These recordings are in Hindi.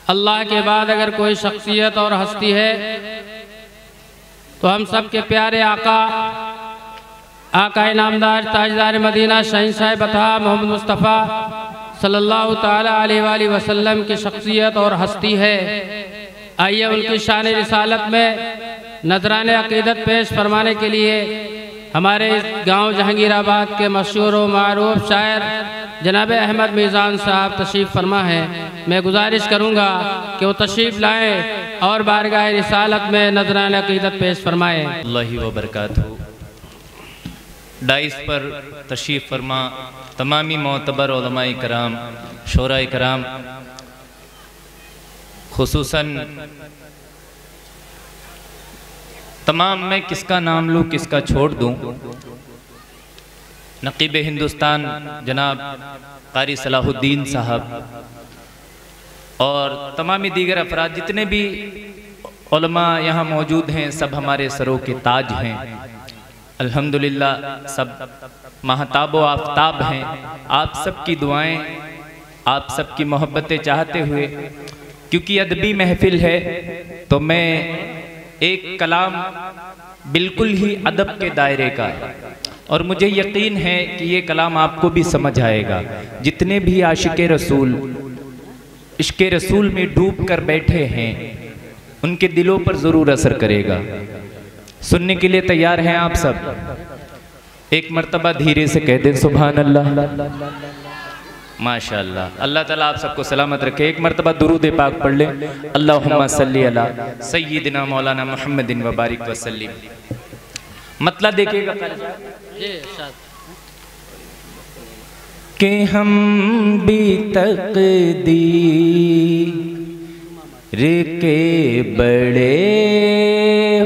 अल्लाह के बाद अगर कोई शख्सियत और हस्ती है तो हम सब के प्यारे आका नामदार ताजदार मदीना शहंशाह बता मोहम्मद मुस्तफ़ा सल्लल्लाहु ताला अलैहि वसल्लम की शख्सियत और हस्ती है। आइए उनकी शान रिसालत में नजराने अक़ीदत पेश फरमाने के लिए हमारे गांव जहांगीराबाद के मशहूर व मारूफ शायर जनाब अहमद मीज़ान साहब तशरीफ़ फरमा है। मैं गुजारिश करूँगा कि वो तशरीफ़ लाएँ और बारगाह रिसालत में नजराने अक़ीदत पेश फरमाएँ। अल्लाह व बरकातहू। डाइस पर तशरीफ़ फरमा तमामी मोतबर उलमाए कराम, शोराए कराम, खुसूसन तमाम, मैं किसका नाम लूँ किसका छोड़ दूँ, नक़ीब हिंदुस्तान जनाब क़ारी सलाहुद्दीन साहब और तमामी दीगर अफराद जितने भी उलमा यहाँ मौजूद हैं, सब हमारे सरों के ताज हैं। अल्हम्दुलिल्लाह सब महताब व आफ्ताब हैं। आप सबकी दुआएं, आप सबकी मोहब्बतें चाहते हुए, क्योंकि अदबी महफिल है तो मैं एक कलाम बिल्कुल ही अदब के दायरे का है और मुझे यकीन है कि ये कलाम आपको भी समझ आएगा। जितने भी आशिक़े रसूल इश्क़े रसूल में डूब कर बैठे हैं उनके दिलों पर ज़रूर असर करेगा। सुनने के लिए तैयार हैं आप सब? एक मर्तबा धीरे से कह दें सुभान अल्लाह। माशाअल्लाह, अल्लाह ताला आप सबको सलामत रखे। एक मर्तबा दुरूद पाक पढ़ लें, अल्लाहुम्मा सल्ली अला सय्यिदिना मौलाना मुहम्मदिन व बारिक व सल्लिम। मतलब देखिएगा कि हम भी तक़दीर के बड़े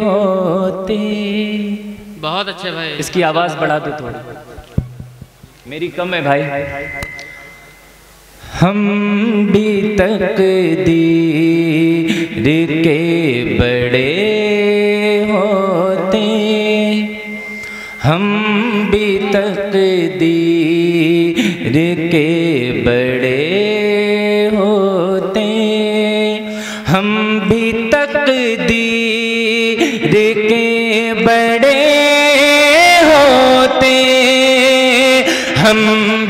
होते। बहुत अच्छे भाई, इसकी आवाज़ बढ़ा दो थोड़ी, मेरी कम है भाई। हम भी तक़दीर के बड़े होते, हम भी तक़दीर के बड़े होते, हम भी तक़दीर के बड़े होते, हम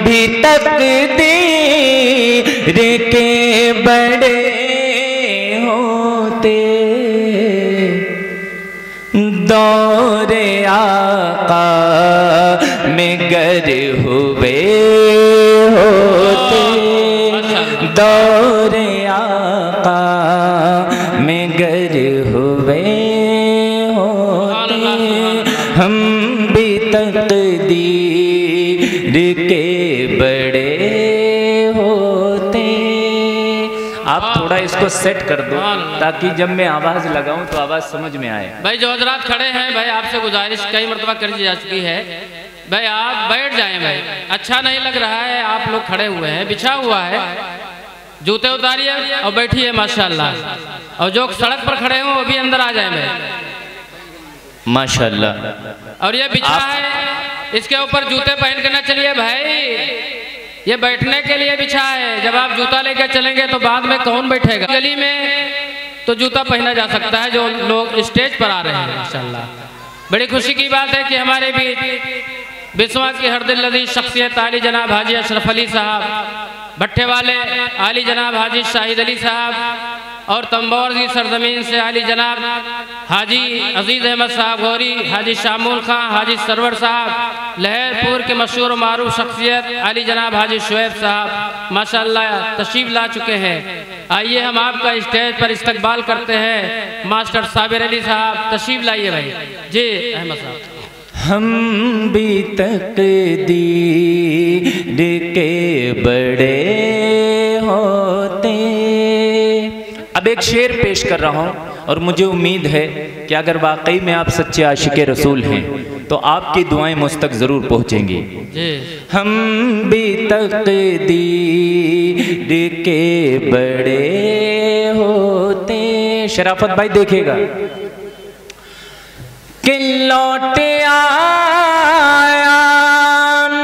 भी तक़दीर के बड़े होते। दौरे आका में गर हुए होते, दौरे आका में गर हुए होते, हम भी तक़दीर के बड़े होते। आप थोड़ा इसको सेट कर दो ताकि जब मैं आवाज़ लगाऊं तो आवाज़ समझ में आए। भाई जो हजरात खड़े हैं भाई, आपसे गुजारिश कई मरतबा कर दी जा चुकी है भाई, आप बैठ जाएं भाई। अच्छा नहीं लग रहा है, आप लोग खड़े हुए हैं, बिछा हुआ है, जूते उतारिए और बैठिए माशाअल्लाह। और जो सड़क पर खड़े हों वो भी अंदर आ जाए भाई माशाअल्लाह। और ये बिछा है, इसके ऊपर जूते पहन के ना चलिए भाई, ये बैठने के लिए बिछा है। जब आप जूता लेकर चलेंगे तो बाद में कौन बैठेगा? गली में तो जूता पहना जा सकता है जो लोग स्टेज पर आ रहे हैं इंशाअल्लाह। बड़ी खुशी की बात है कि हमारे भी बिस्वा की हर दिल लजीज शख्सियत आली जनाब हाजी अशरफ अली साहब, भट्टे वाले आली जनाब हाजी शाहिद अली साहब और तंबौर की सरजमीन से आली जनाब हाजी अजीज़ अहमद साहब गौरी, हाजी शामुल खां, हाजी सरवर साहब, लहरपुर के मशहूर मारूफ शख्सियत आली जनाब हाजी शुएब साहब माशाअल्लाह तशरीफ़ ला चुके हैं। आइए हम आपका स्टेज पर इस्तकबाल करते हैं। मास्टर साबिर अली साहब तशरीफ़ लाइए भाई। जी अहमद साहब। हम भी तक़दीर के बड़े होते। अब एक शेर पेश कर रहा हूँ और मुझे उम्मीद है कि अगर वाकई में आप सच्चे आशिक़े रसूल हैं तो आपकी दुआएं मुझ तक ज़रूर पहुँचेंगी। हम भी तक़दीर के बड़े होते। शराफत भाई देखिएगा कि लौट आया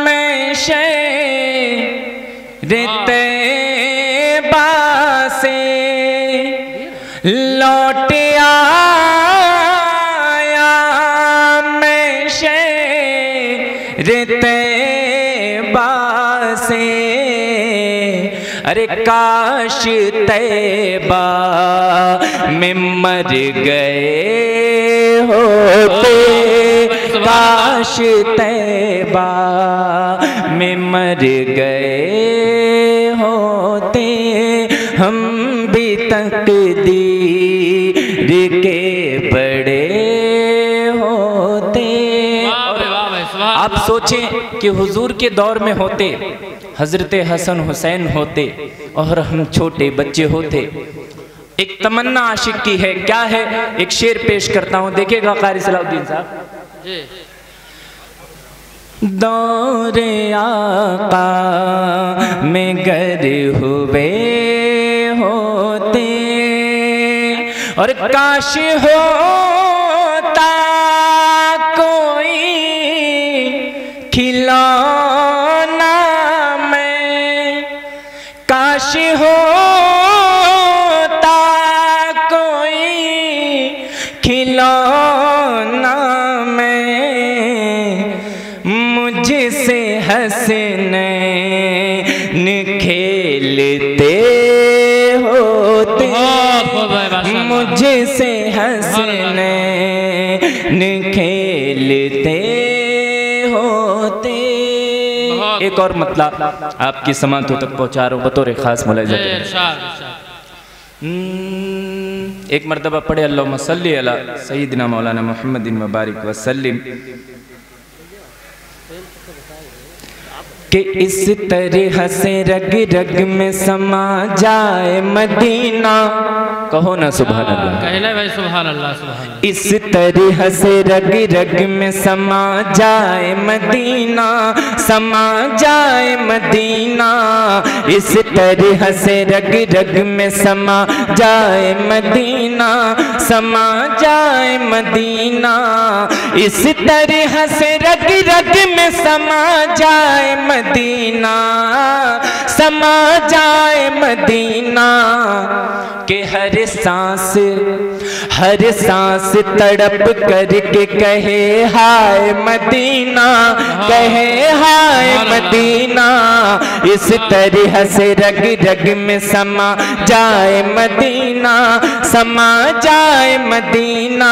मैं शहर तैबा से, लौट आया मैं शहर तैबा से, अरे काश तैबा में मर गए होते, काश तैबा में मर गए होते, हम भी तकदीर के बड़े होते। आप सोचें कि हुजूर के दौर में होते, हजरत हसन हुसैन होते और हम छोटे बच्चे होते। एक तमन्ना आशिक की है, क्या है? एक शेर पेश करता हूं, देखिएगा कारी सलाहुद्दीन साहब। दौरे आका में गर हुए होते और काश होता कोई खिलौना में, काश होता कोई खिलौना में, मुझसे हंसने खेलते होते, मुझसे हंसने खेलते होते। एक और मतलब आपकी समातों तक पहुंचा रहा हूं बतौर खास मुलाहिज़ा। एक मरतबा पढ़े अल्लाहुम्मा सल्ली अला सय्यिदिना मौलाना मुहम्मदिन मुबारक वसल्लिम कि इस तरह से रग रग में समा जाए मदीना। कहो ना सुभान अल्लाह, कहले भाई सुभान अल्लाह, सुभान अल्लाह। इस तरह से रग रग में समा जाए मदीना, समा जाए मदीना, इस तरह से रग रग में समा जाए मदीना, समा जाए मदीना, इस तरह से रग रग में समा जाए मदीना, समा जाए मदीना, के हर सांस तड़प करके कहे हाय मदीना, कहे हाय मदीना, इस तरह से रग रग में समा जाए मदीना, समा जाए मदीना,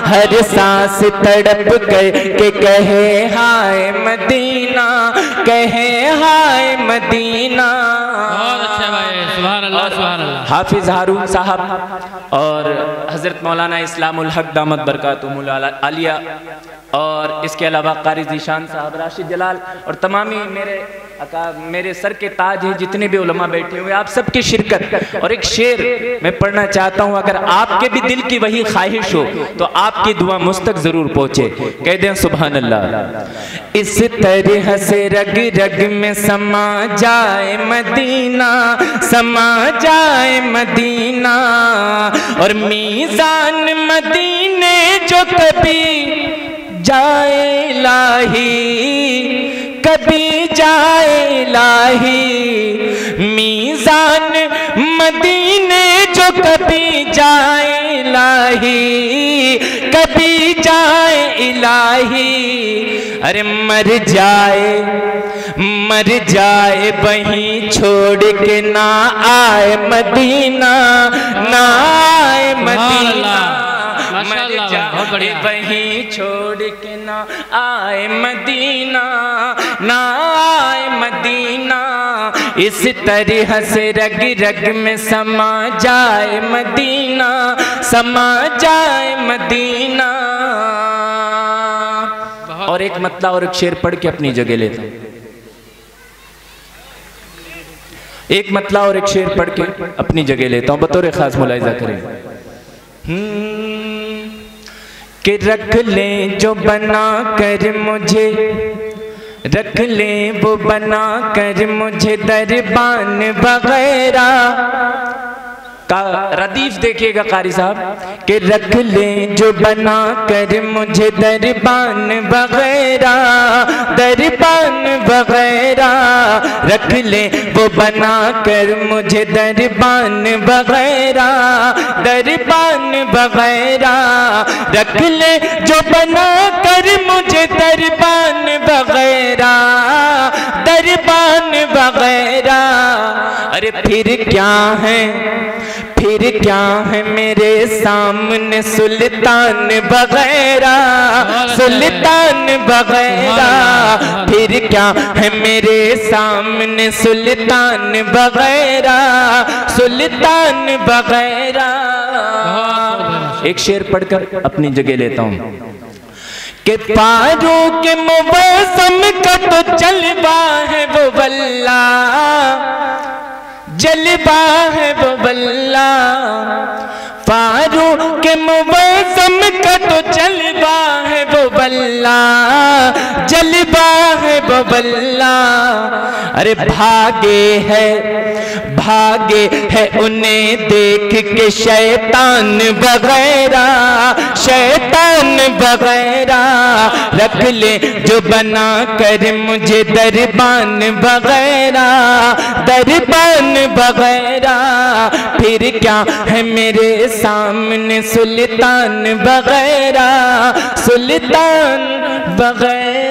हर सांस तड़प करके कहे हाय मदीना, कहे हाय मदीना। बहुत अच्छे भाई, सुभान अल्लाह, सुभान अल्लाह। हाफिज हारून साहब और हजरत मौलाना इस्लामुल हक दामत बरकातुहुल आलिया और इसके अलावा कारी ज़ीशान साहब, राशिद जलाल और तमामी मेरे सर के ताज हैं जितने भी उलमा बैठे हुए, आप सबकी शिरकत। और एक शेर मैं पढ़ना चाहता हूँ, अगर आपके भी दिल की वही ख्वाहिश हो तो आपकी दुआ मुझ तक जरूर पहुँचे। कह दें सुभान अल्लाह। इस तरह से रग रग में समा जाए मदीना, समा जाए मदीना, और मीज़ान मदीने जो कभी जाए लाही, कभी जाए लाही, मीज़ान मदीने जो कभी जाए लाही, कभी जाए इलाही, अरे मर जाए वहीं छोड़ के ना आए मदीना, ना आए मदीना, मर जाए वहीं छोड़ के ना आए मदीना, ना आए मदीना, इस तरह से रग रग में समा जाए मदीना, समा जाए मदीना। और एक मतला और एक शेर पढ़ के अपनी जगह लेता हूं, एक मतला और एक शेर पढ़ के अपनी जगह लेता हूं, बतौर खास मुलाहिज़ा करें। कि रख ले जो बना कर मुझे, रख ले वो बना कर मुझे दरबान वगैरह, का रदीफ देखिएगा कारी साहब कि रख ले जो बना कर मुझे दरबान वगैरह, दरबान वगैरह रख ले वो बना कर मुझे दरबान वगैरह, दरबान वगैरह रख ले जो बना कर मुझे दरबान वगैरह, दरबान वगैरह। अरे फिर क्या है, फिर क्या है मेरे सामने सुल्तान वगैरह, सुल्तान वगैरह। फिर क्या है मेरे सामने सुल्तान वगैरह, सुल्तान वगैरह। एक शेर पढ़कर अपनी जगह लेता हूँ कि फारूक के मुबस्सम का तो जलवा है वो वल्ला, जलवा है वो वल्ला। फारूक के मुबस्सम का तो जलवा है वो वल्ला, जलवा है वो वल्ला। अरे भागे है, भागे है उन्हें देख के शैतान वगैरह, शैतान वगैरह रख ले जो बना कर मुझे दरबान वगैरह, दरबान वगैरह। फिर क्या है मेरे सामने सुल्तान वगैरह, सुल्तान वगैरह।